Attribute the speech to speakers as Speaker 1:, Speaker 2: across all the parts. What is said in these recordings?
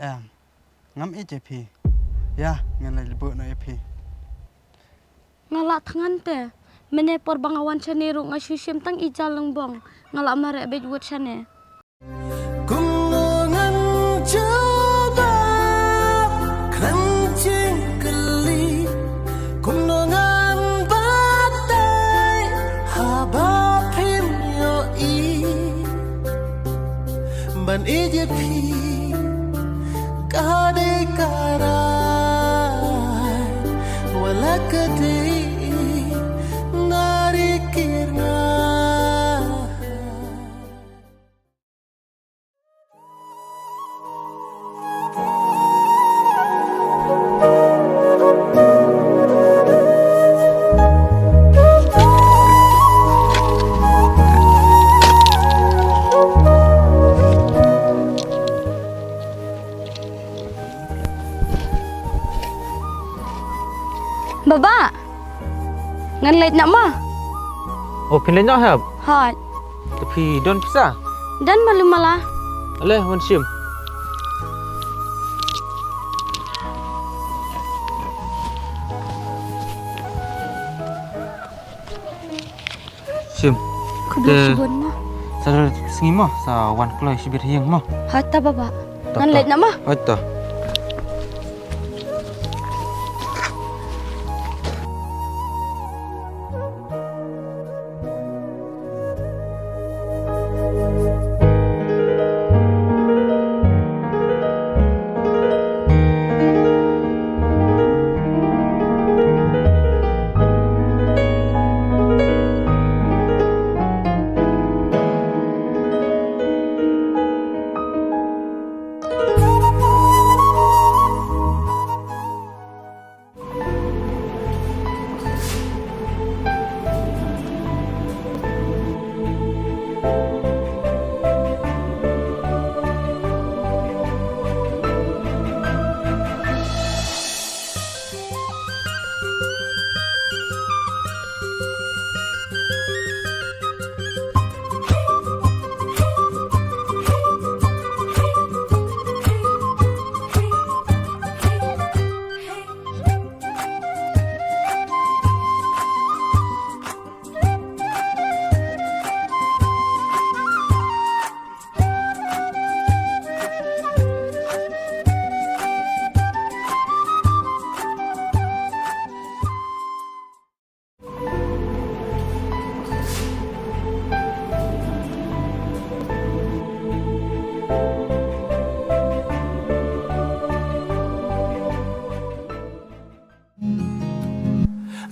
Speaker 1: ngắm ít JP ya ngan lai lebok na JP
Speaker 2: Ngalak tangan te menepor bangawan chaniru ngasusim tang ijal lengbong ngalak mare bejwut chane
Speaker 3: Gunungan coba kencing keli gunungan batai habapim yoi ban ijepi kade karai wala kade narikirna
Speaker 2: Baba ngan late nak mah
Speaker 4: Oh, pindah nak hab.
Speaker 2: hat
Speaker 4: Tapi don pisah.
Speaker 2: dan malu malah
Speaker 4: Aleh, wan sim. Sim.
Speaker 2: kudu
Speaker 4: Te-
Speaker 2: subun mah
Speaker 4: Sadar sengi mah sa wan kelai sibir hiang mah.
Speaker 2: hatta baba
Speaker 4: Tak,
Speaker 2: ngan
Speaker 4: tak.
Speaker 2: late nak mah
Speaker 4: Atta.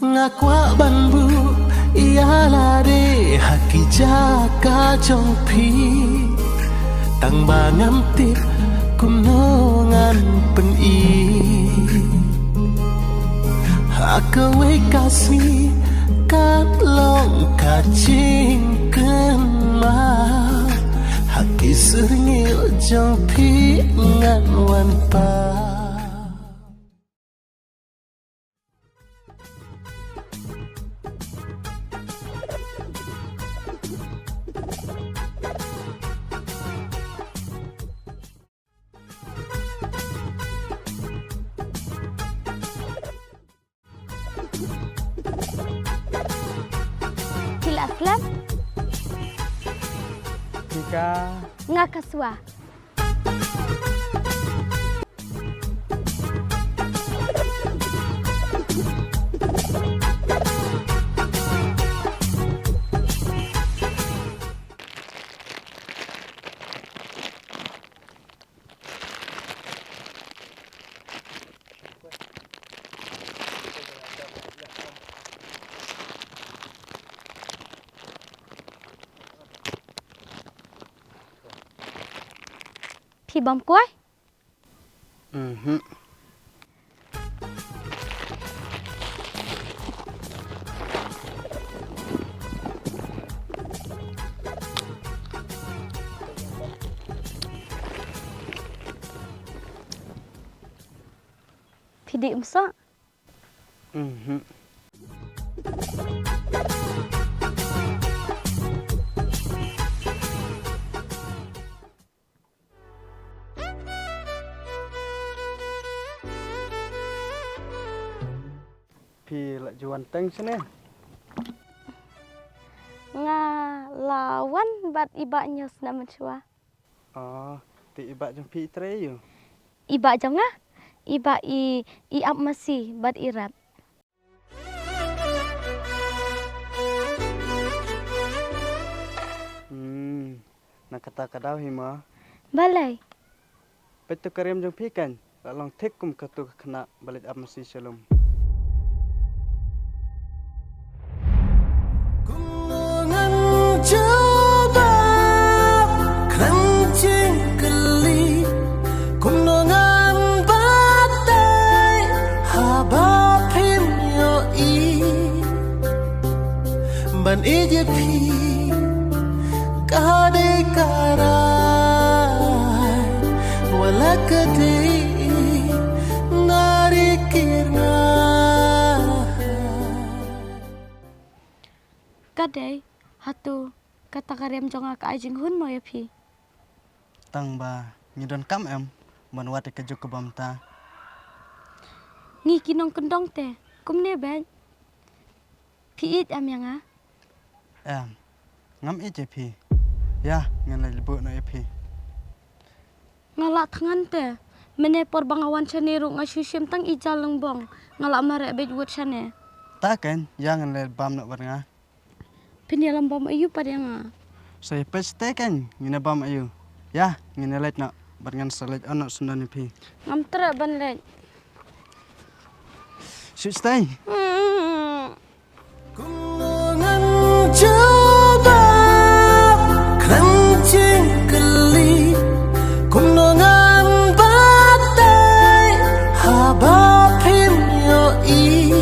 Speaker 3: ngakwa banbu ialah de haki jaka jongpi tang bangam tip kunungan peni hakawe kasih kalong kacing kenma haki seringil jongpi ngan wanpa
Speaker 2: Hilaf lap
Speaker 1: Tika
Speaker 2: ngakaswa Pi bom kuai Pi di umsa
Speaker 1: phi lại juan teng sini.
Speaker 2: Ngalawan bat ibaknya senam mencua.
Speaker 1: Oh, ti iba jong phi tre yo.
Speaker 2: Ibak jong ah. Ibak i ap masih bat irap.
Speaker 1: Nakata kadaw hima.
Speaker 2: Balai.
Speaker 1: Betu karim jong phi kan. Long thik kum katu kena balit ap masih shalom.
Speaker 3: Gunungan coba kencing geli, gunungan badai habapin yoi, ban ijepi kadai karai wala kadai narikirna.
Speaker 2: Kadai hatu kata karem jong ak ajing hun mo ya phi.
Speaker 1: Tang ba nyidon kam em ban wat ke juk bam ta.
Speaker 2: Ngi kinong kendong te. Kum ne ben. Phi it am yang ah.
Speaker 1: Em ngam ije phi. Ya ngan lai libu no phi.
Speaker 2: Ngalak tangan te. Mene por bangawan chane ru ngasusim tang ijal lengbong. Ngalak mare bej wot chane.
Speaker 1: Ta kan ya ngan lai bam no bar nga.
Speaker 2: Penyalam bom ayu pada yang ah.
Speaker 1: Saya peste kan ngina bam ayu. Ya ngina lai no bar ngan salet ono sundan phi.
Speaker 2: Ngam tra ban let.
Speaker 1: Should stay.
Speaker 3: Gunungan coba kencing geli, gunungan badai habapin yoi,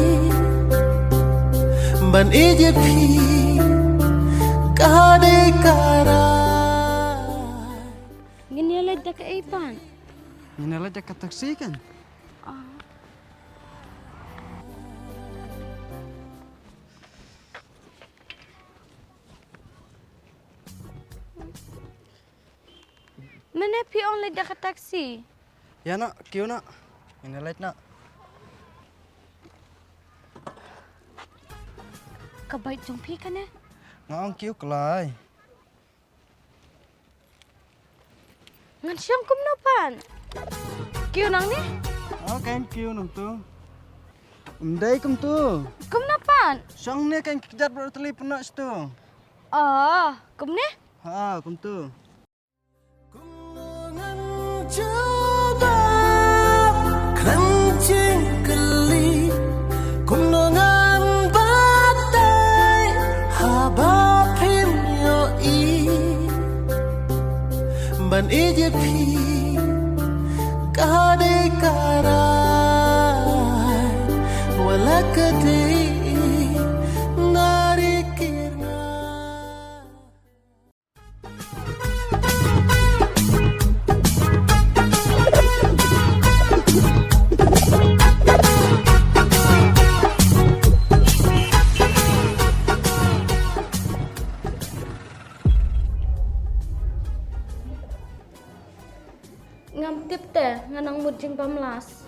Speaker 3: ban ijepi kadai karai.
Speaker 2: Ngini let dak ipan.
Speaker 1: Ngina lai dekat taksi kan.
Speaker 2: Mene pi on let dak taksi.
Speaker 1: Ya nak, kêu nak. Ngina lai nak.
Speaker 2: Kabaik jong pi kan eh.
Speaker 1: Ngong kêu kelai.
Speaker 2: Ngan siang kum napan. Kiu nang ni?
Speaker 1: Oh kan kêu nung tu. Umdai kum tu.
Speaker 2: Kum napan?
Speaker 1: Sang ni kan kejar berteli penak situ.
Speaker 2: Oh, kum ni?
Speaker 1: Ha, kum tu.
Speaker 3: Gunungan coba kencing geli, gunungan badai habapin yoi, ban ijepi kadai karai wala kadai narikirna.
Speaker 2: Ngam tip teh nganang mujing pamlas.